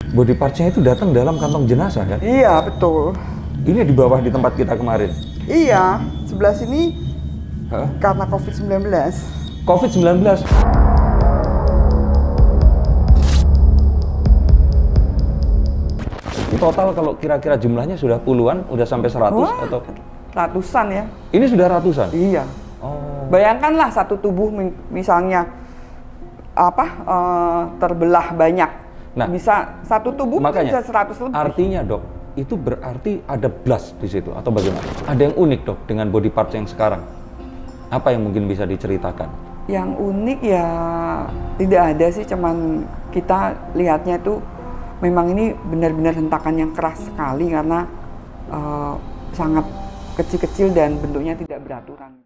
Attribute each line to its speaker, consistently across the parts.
Speaker 1: Body parts-nya itu datang dalam kantong jenazah kan?
Speaker 2: Iya, betul.
Speaker 1: Ini di bawah di tempat kita kemarin.
Speaker 2: Iya, sebelah sini
Speaker 1: Hah?
Speaker 2: karena COVID-19.
Speaker 1: COVID-19. Total kalau kira-kira jumlahnya sudah puluhan, udah sampai 100
Speaker 2: Wah,
Speaker 1: atau
Speaker 2: ratusan ya.
Speaker 1: ini sudah ratusan?
Speaker 2: Iya.
Speaker 1: Oh.
Speaker 2: Bayangkanlah satu tubuh misalnya terbelah banyak.
Speaker 1: Nah,
Speaker 2: bisa satu tubuh mungkin
Speaker 1: makanya
Speaker 2: bisa 100 lebih.
Speaker 1: artinya dok, itu berarti ada blast di situ atau bagaimana? Ada yang unik dok dengan body parts yang sekarang? Apa yang mungkin bisa diceritakan?
Speaker 2: Yang unik ya tidak ada sih, cuman kita lihatnya itu memang ini benar-benar hentakan yang keras sekali karena sangat kecil-kecil dan bentuknya tidak beraturan.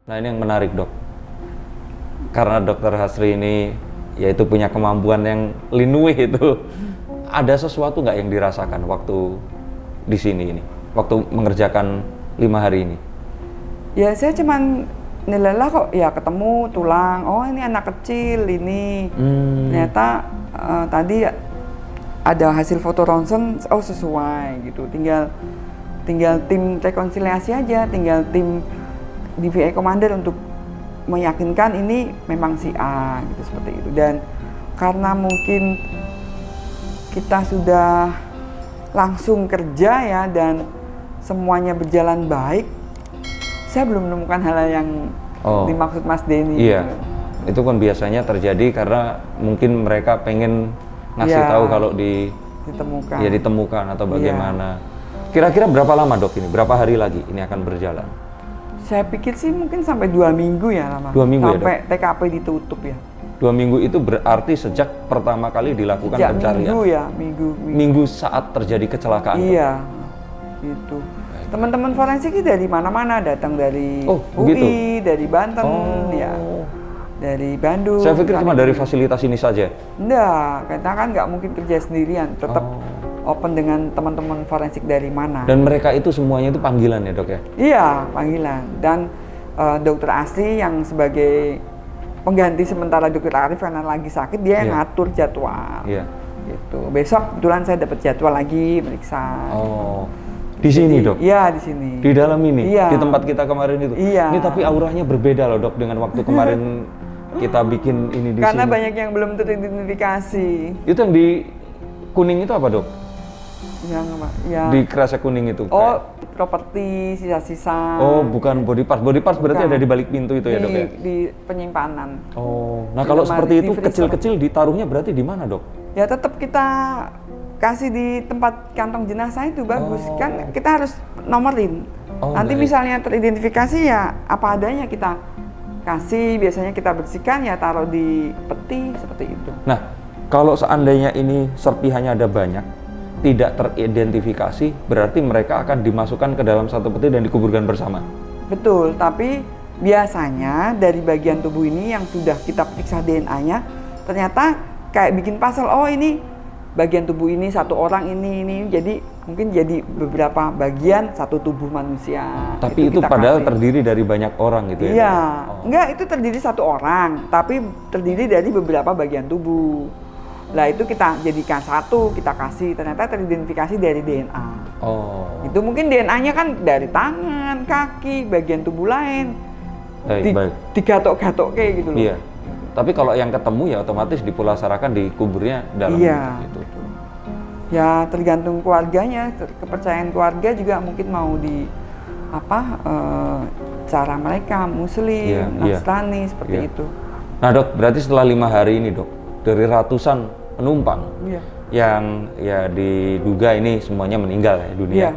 Speaker 1: Nah ini yang menarik dok, karena dokter Hasri ini yaitu punya kemampuan yang linui itu. Ada sesuatu nggak yang dirasakan waktu di sini ini, waktu mengerjakan 5 hari ini?
Speaker 2: Ya saya cuman nilailah kok ya ketemu tulang, oh ini anak kecil ini. Ternyata tadi ada hasil foto ronsen, oh sesuai gitu. Tinggal tim rekonsiliasi aja, tinggal tim DVI Commander untuk meyakinkan ini memang si A gitu, seperti itu. Dan karena mungkin kita sudah langsung kerja ya dan semuanya berjalan baik, saya belum menemukan hal yang dimaksud Mas Denny.
Speaker 1: Iya, itu kan biasanya terjadi karena mungkin mereka pengen ngasih tahu kalau ditemukan atau bagaimana. Kira-kira berapa lama dok ini? Berapa hari lagi ini akan berjalan?
Speaker 2: Saya pikir sih mungkin sampai 2 minggu ya lama.
Speaker 1: 2 minggu
Speaker 2: sampai
Speaker 1: ya dok?
Speaker 2: TKP ditutup ya.
Speaker 1: 2 minggu itu berarti sejak pertama kali dilakukan
Speaker 2: Sejak
Speaker 1: pencarian?
Speaker 2: Minggu ya, minggu.
Speaker 1: Minggu saat terjadi kecelakaan?
Speaker 2: Iya, gitu. Teman-teman forensik dari mana-mana, datang dari UI,
Speaker 1: begitu?
Speaker 2: dari Banten, ya, dari Bandung.
Speaker 1: Saya pikir cuma dari fasilitas ini saja?
Speaker 2: Enggak, kita kan nggak mungkin kerja sendirian, tetap open dengan teman-teman forensik dari mana.
Speaker 1: Dan mereka itu semuanya itu panggilan ya dok ya?
Speaker 2: Iya, panggilan. Dan dokter asli yang sebagai pengganti sementara dokter Arif karena lagi sakit, dia yang ngatur jadwal.
Speaker 1: Iya.
Speaker 2: Gitu. Besok kebetulan saya dapat jadwal lagi meriksa.
Speaker 1: Oh, di sini dok?
Speaker 2: Iya, di sini.
Speaker 1: Di dalam ini?
Speaker 2: Iya.
Speaker 1: Di tempat kita kemarin itu?
Speaker 2: Iya.
Speaker 1: Ini tapi auranya berbeda loh dok dengan waktu kemarin kita bikin ini di
Speaker 2: Karena
Speaker 1: sini.
Speaker 2: banyak yang belum teridentifikasi.
Speaker 1: Itu yang di kuning itu apa dok?
Speaker 2: Yang apa? Ya.
Speaker 1: Di kresek kuning itu?
Speaker 2: Oh, properti, sisa-sisa.
Speaker 1: Oh, bukan body parts. Body parts berarti
Speaker 2: Bukan.
Speaker 1: ada di balik pintu itu ya dok ya?
Speaker 2: Di penyimpanan.
Speaker 1: Oh, nah
Speaker 2: Di
Speaker 1: kalau
Speaker 2: lemari,
Speaker 1: seperti
Speaker 2: di
Speaker 1: itu
Speaker 2: freezer.
Speaker 1: kecil-kecil ditaruhnya berarti di mana dok?
Speaker 2: Ya tetap kita kasih di tempat kantong jenazah itu bagus. Kan kita harus nomerin. Nanti
Speaker 1: baik.
Speaker 2: misalnya teridentifikasi ya apa adanya kita kasih, biasanya kita bersihkan ya taruh di peti seperti itu.
Speaker 1: Nah, kalau seandainya ini serpihannya ada banyak, tidak teridentifikasi, berarti mereka akan dimasukkan ke dalam satu peti dan dikuburkan bersama?
Speaker 2: Betul, tapi biasanya dari bagian tubuh ini yang sudah kita periksa DNA-nya, ternyata kayak bikin puzzle, oh ini bagian tubuh ini satu orang ini, jadi mungkin jadi beberapa bagian satu tubuh manusia.
Speaker 1: Tapi itu padahal terdiri dari banyak orang gitu ya?
Speaker 2: Iya, enggak, itu terdiri satu orang, tapi terdiri dari beberapa bagian tubuh. Lah itu kita jadikan satu, kita kasih, ternyata teridentifikasi dari DNA. Itu mungkin DNA-nya kan dari tangan, kaki, bagian tubuh lain.
Speaker 1: Baik.
Speaker 2: Digatok-gatok kayak gitu loh.
Speaker 1: Iya. Tapi kalau yang ketemu ya otomatis dipulasarakan, dikuburnya dalam itu.
Speaker 2: Ya tergantung keluarganya, kepercayaan keluarga juga mungkin mau di cara mereka Muslim, Nasrani seperti itu.
Speaker 1: Nah dok, berarti setelah 5 hari ini dok, dari ratusan penumpang yang ya diduga ini semuanya meninggal ya dunia,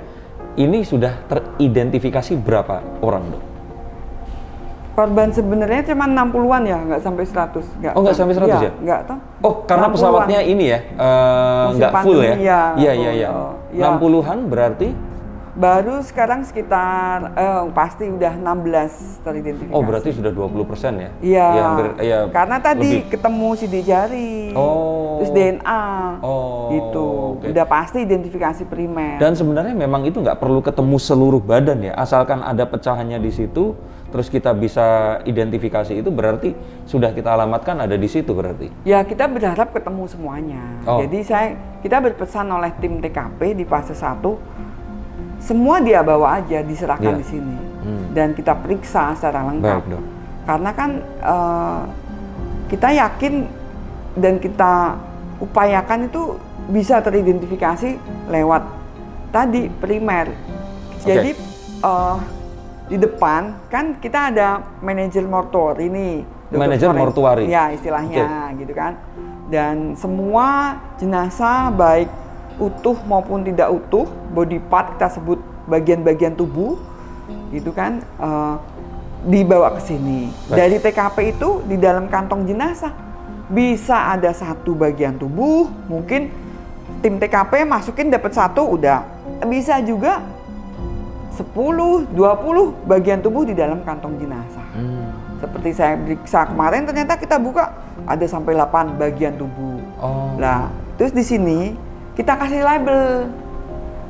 Speaker 1: ini sudah teridentifikasi berapa orang dok?
Speaker 2: Korban sebenarnya cuma 60-an ya, nggak sampai 100.
Speaker 1: Oh, nggak sampai 100 ya?
Speaker 2: Nggak toh.
Speaker 1: Oh, karena
Speaker 2: 60-an.
Speaker 1: pesawatnya ini ya,
Speaker 2: Musim
Speaker 1: nggak full ya?
Speaker 2: pandemi, ya,
Speaker 1: Iya.
Speaker 2: ya.
Speaker 1: 60-an berarti?
Speaker 2: Baru sekarang sekitar pasti udah 16 teridentifikasi.
Speaker 1: Oh, berarti sudah 20% ya?
Speaker 2: Iya.
Speaker 1: Ya, hampir, ya,
Speaker 2: karena tadi
Speaker 1: lebih.
Speaker 2: ketemu sidik jari, terus DNA, gitu.
Speaker 1: Oke.
Speaker 2: Udah pasti identifikasi primer.
Speaker 1: Dan sebenarnya memang itu nggak perlu ketemu seluruh badan ya, asalkan ada pecahannya di situ, terus kita bisa identifikasi itu berarti sudah kita alamatkan ada di situ berarti.
Speaker 2: Ya kita berharap ketemu semuanya.
Speaker 1: Oh.
Speaker 2: Jadi kita berpesan oleh tim TKP di fase 1, semua dia bawa aja diserahkan
Speaker 1: Iya.
Speaker 2: di sini dan kita periksa secara lengkap.
Speaker 1: Baik, Dok.
Speaker 2: Karena kan kita yakin dan kita upayakan itu bisa teridentifikasi lewat tadi primer. Jadi di depan kan kita ada manajer mortuari nih, dokter
Speaker 1: Manajer
Speaker 2: forensik.
Speaker 1: mortuari.
Speaker 2: Ya istilahnya gitu kan. Dan semua jenazah baik utuh maupun tidak utuh, body part kita sebut bagian-bagian tubuh, gitu kan, dibawa ke sini. Dari TKP itu di dalam kantong jenazah bisa ada 1 bagian tubuh, mungkin tim TKP masukin dapat 1 udah, bisa juga 10, 20 bagian tubuh di dalam kantong jenazah. Seperti saya periksa kemarin ternyata kita buka ada sampai 8 bagian tubuh. Nah, terus di sini kita kasih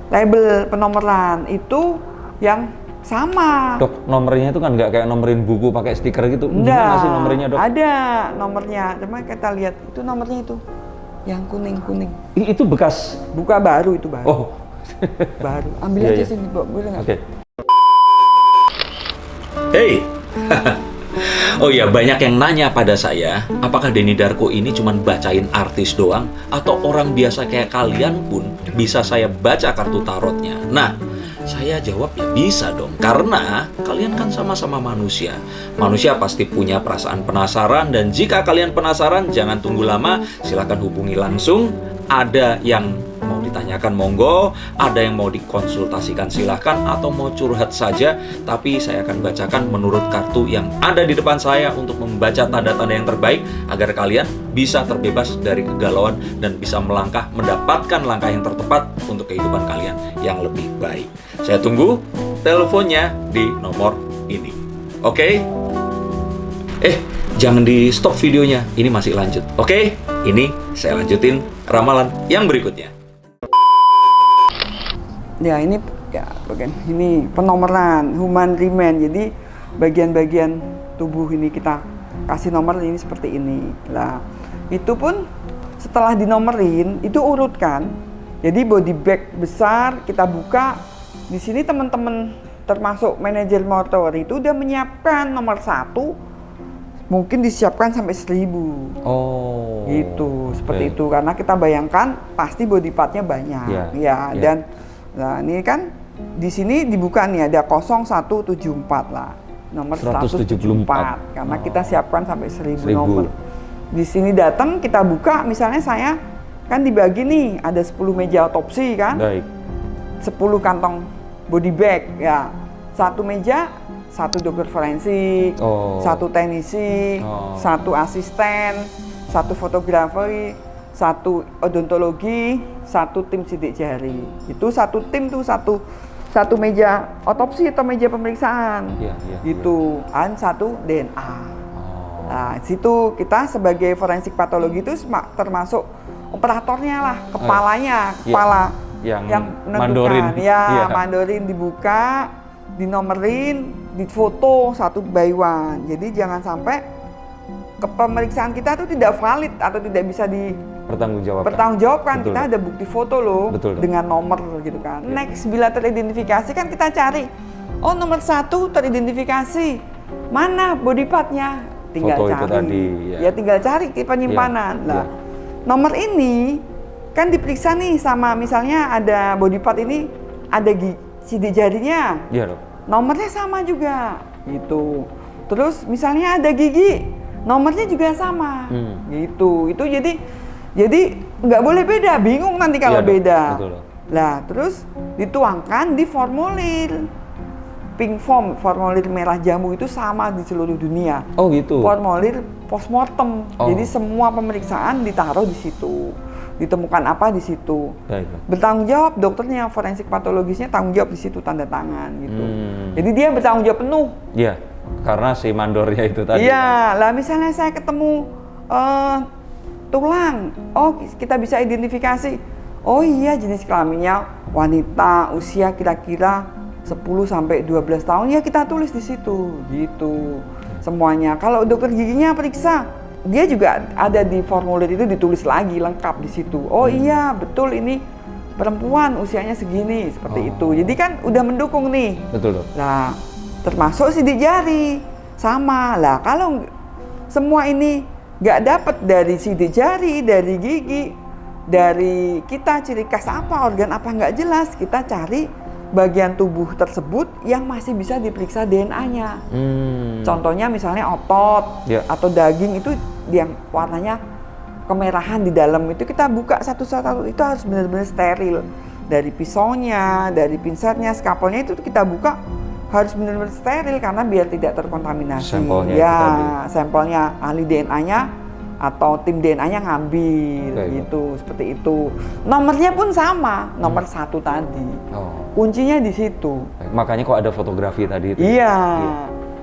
Speaker 2: label penomoran itu yang sama.
Speaker 1: Dok, nomornya itu kan nggak kayak nomerin buku pakai stiker gitu.
Speaker 2: Enggak,
Speaker 1: Gimana sih nomornya, Dok?
Speaker 2: ada nomornya. Cuma kita lihat itu nomornya itu yang kuning-kuning.
Speaker 1: Itu bekas.
Speaker 2: Buka baru itu baru.
Speaker 1: Oh.
Speaker 2: Baru. Ambil
Speaker 1: Iya,
Speaker 2: aja
Speaker 1: iya.
Speaker 2: sini, boleh nggak?
Speaker 1: Oke.
Speaker 3: Hey, oh ya, banyak yang nanya pada saya, apakah Denny Darko ini cuma bacain artis doang, atau orang biasa kayak kalian pun bisa saya baca kartu tarotnya? Nah, saya jawab ya bisa dong, karena kalian kan sama-sama manusia. Manusia pasti punya perasaan penasaran, dan jika kalian penasaran, jangan tunggu lama, silakan hubungi langsung. Ada yang mau ditanyakan monggo, ada yang mau dikonsultasikan silahkan, atau mau curhat saja, tapi saya akan bacakan menurut kartu yang ada di depan saya untuk membaca tanda-tanda yang terbaik agar kalian bisa terbebas dari kegalauan dan bisa melangkah mendapatkan langkah yang tertepat untuk kehidupan kalian yang lebih baik. Saya tunggu teleponnya di nomor ini. Oke? Jangan di stop videonya, ini masih lanjut. Oke? Ini saya lanjutin ramalan yang berikutnya.
Speaker 2: Ya ini ya bagian ini penomoran human remain. Jadi bagian-bagian tubuh ini kita kasih nomor ini seperti ini. Lah, itu pun setelah dinomerin itu urutkan. Jadi body bag besar kita buka. Di sini teman-teman termasuk manajer mortuary itu udah menyiapkan nomor 1. Mungkin disiapkan sampai 1000.
Speaker 1: Oh.
Speaker 2: Gitu, seperti
Speaker 1: Oke.
Speaker 2: itu. Karena kita bayangkan pasti body partnya banyak.
Speaker 1: Iya,
Speaker 2: Ya,
Speaker 1: iya.
Speaker 2: dan nah ini kan di sini dibuka nih ada 0174 lah. Nomor 174 karena kita siapkan sampai 1000 nomor. Di sini datang kita buka, misalnya saya kan dibagi nih ada 10 meja otopsi kan.
Speaker 1: Baik.
Speaker 2: 10 kantong body bag ya. 1 meja 1 dokter forensik, 1 teknisi, 1 asisten, 1 fotografer, 1 odontologi, 1 tim sidik jari. Itu 1 tim tuh satu meja otopsi atau meja pemeriksaan.
Speaker 1: Iya.
Speaker 2: Gitu. Dan 1 DNA. Nah, situ kita sebagai forensik patologi itu termasuk operatornya lah, kepalanya, kepala yang menentukan.
Speaker 1: mandorin.
Speaker 2: Mandorin dibuka, dinomerin, difoto 1 by 1. Jadi jangan sampai pemeriksaan kita itu tidak valid atau tidak bisa dipertanggungjawabkan.
Speaker 1: Betul,
Speaker 2: Kita ada bukti foto loh.
Speaker 1: Betul, Dok.
Speaker 2: Dengan nomor gitu kan. Next bila teridentifikasi kan kita cari, oh nomor 1 teridentifikasi, mana body partnya? Tinggal
Speaker 1: Foto itu
Speaker 2: cari.
Speaker 1: tadi,
Speaker 2: Ya tinggal cari di penyimpanan. Lah, nomor ini kan diperiksa nih sama misalnya ada body part ini ada sidik jarinya.
Speaker 1: Iya, Dok.
Speaker 2: Nomornya sama juga gitu. Terus misalnya ada gigi, nomornya juga sama. Gitu. Itu jadi nggak boleh beda, bingung nanti kalau
Speaker 1: Iya, Dok.
Speaker 2: beda.
Speaker 1: Betul, Dok.
Speaker 2: Lah, terus dituangkan di formulir. pink form, formulir merah jambu itu sama di seluruh dunia.
Speaker 1: Oh gitu.
Speaker 2: Formulir postmortem.
Speaker 1: Oh.
Speaker 2: Jadi semua pemeriksaan ditaruh di situ. Ditemukan apa di situ.
Speaker 1: Baik.
Speaker 2: Bertanggung jawab dokternya, forensik patologisnya tanggung jawab di situ, tanda tangan gitu. Jadi dia bertanggung jawab penuh.
Speaker 1: Iya, karena si mandornya itu tadi.
Speaker 2: Iya, lah misalnya saya ketemu tulang, oh kita bisa identifikasi. Oh iya, jenis kelaminnya wanita, usia kira-kira 10 sampai 12 tahun, ya kita tulis di situ, gitu. Semuanya. Kalau dokter giginya periksa, dia juga ada di formulir itu ditulis lagi lengkap di situ. Oh iya, betul ini perempuan usianya segini, seperti itu. Jadi kan udah mendukung nih.
Speaker 1: Betul, Dok.
Speaker 2: Nah, termasuk sidik jari sama lah. Kalau semua ini nggak dapat dari sidik jari, dari gigi, dari kita ciri khas apa, organ apa nggak jelas, kita cari bagian tubuh tersebut yang masih bisa diperiksa DNA-nya. Contohnya misalnya otot atau daging itu yang warnanya kemerahan di dalam itu kita buka satu-satu, itu harus benar-benar steril. Dari pisaunya, dari pinsetnya, skapelnya itu kita buka harus benar-benar steril karena biar tidak terkontaminasi.
Speaker 1: Sampelnya
Speaker 2: ya,
Speaker 1: itu tadi.
Speaker 2: sampelnya ahli DNA-nya atau tim DNA-nya ngambil gitu, seperti itu. Nomornya pun sama, nomor 1 tadi. Kuncinya di situ.
Speaker 1: Makanya kok ada fotografi tadi itu.
Speaker 2: Iya.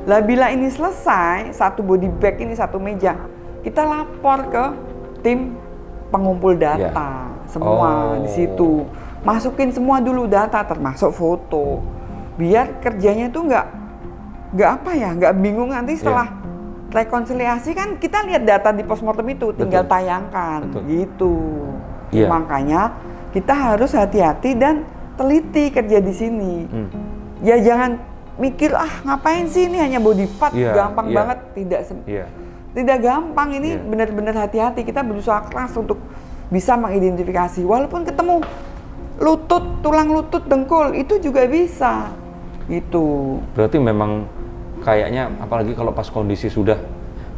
Speaker 2: Lah bila ini selesai, satu body bag ini satu meja, kita lapor ke tim pengumpul data semua di situ. Masukin semua dulu data termasuk foto. Biar kerjanya itu nggak bingung nanti setelah rekonsiliasi kan kita lihat data di postmortem itu tinggal tayangkan gitu. Makanya kita harus hati-hati dan teliti kerja di sini. Ya jangan mikir ngapain sih ini hanya body part gampang banget, tidak gampang ini benar-benar hati-hati. Kita berusaha keras untuk bisa mengidentifikasi walaupun ketemu lutut, tulang lutut, dengkul itu juga bisa gitu.
Speaker 1: Berarti memang kayaknya apalagi kalau pas kondisi sudah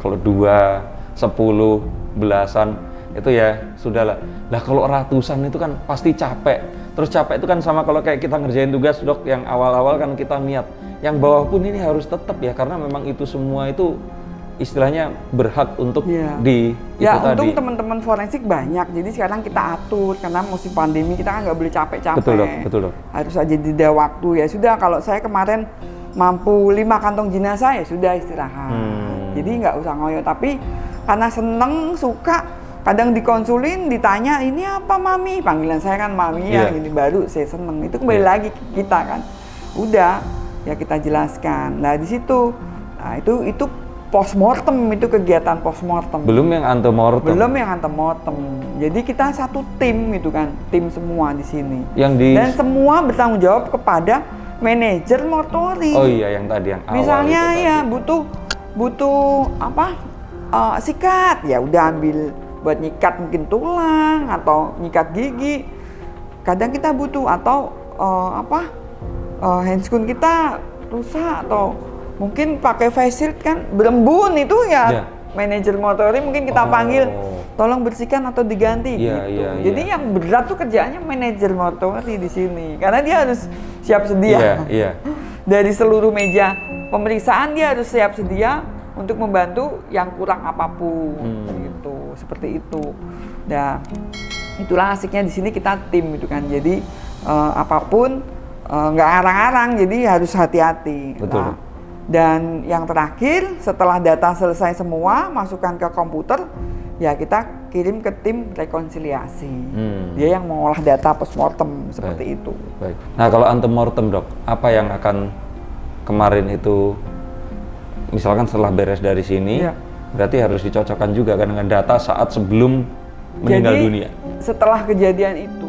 Speaker 1: kalau 2, 10, belasan itu ya sudahlah. Lah kalau ratusan itu kan pasti capek. Terus capek itu kan sama kalau kayak kita ngerjain tugas, Dok, yang awal-awal kan kita niat. Yang bawah pun ini harus tetap ya karena memang itu semua itu istilahnya berhak untuk itu
Speaker 2: untung
Speaker 1: tadi.
Speaker 2: Teman-teman forensik banyak. Jadi sekarang kita atur karena musim pandemi kita kan nggak boleh capek-capek.
Speaker 1: Betul, Dok.
Speaker 2: Harus aja jeda waktu ya sudah. Kalau saya kemarin mampu 5 kantong jenazah ya sudah istirahat. Jadi nggak usah ngoyo. Tapi karena seneng, suka, kadang dikonsulin, ditanya ini apa mami? Panggilan saya kan mami ya, gini baru saya seneng. Itu kembali lagi ke kita kan. Udah ya kita jelaskan. Nah di situ, nah itu postmortem, itu kegiatan postmortem.
Speaker 1: Belum yang antemortem.
Speaker 2: Belum yang antemortem. Jadi kita satu tim itu kan, tim semua di sini.
Speaker 1: Dan
Speaker 2: semua bertanggung jawab kepada manajer mortuori.
Speaker 1: Oh iya, yang tadi yang awal.
Speaker 2: Misalnya ya butuh apa? Sikat, ya udah ambil buat nyikat mungkin tulang atau nyikat gigi. Kadang kita butuh atau handscoon kita rusak atau mungkin pakai face shield kan berembun itu ya. Manajer mortuori mungkin kita panggil tolong bersihkan atau diganti gitu. Jadi yang berat tuh kerjaannya manajer mortuori di sini karena dia harus siap sedia. Dari seluruh meja pemeriksaan dia harus siap sedia untuk membantu yang kurang apapun gitu, seperti itu. Nah, itulah asiknya di sini kita tim gitu kan. Jadi apapun nggak arang-arang, jadi harus hati-hati.
Speaker 1: Betul.
Speaker 2: Dan yang terakhir, setelah data selesai semua, masukkan ke komputer, ya kita kirim ke tim rekonsiliasi. Dia yang mengolah data postmortem seperti itu.
Speaker 1: Baik. Nah kalau antemortem, Dok, apa yang akan kemarin itu, misalkan setelah beres dari sini, berarti harus dicocokkan juga kan dengan data saat sebelum meninggal dunia.
Speaker 2: Setelah kejadian itu,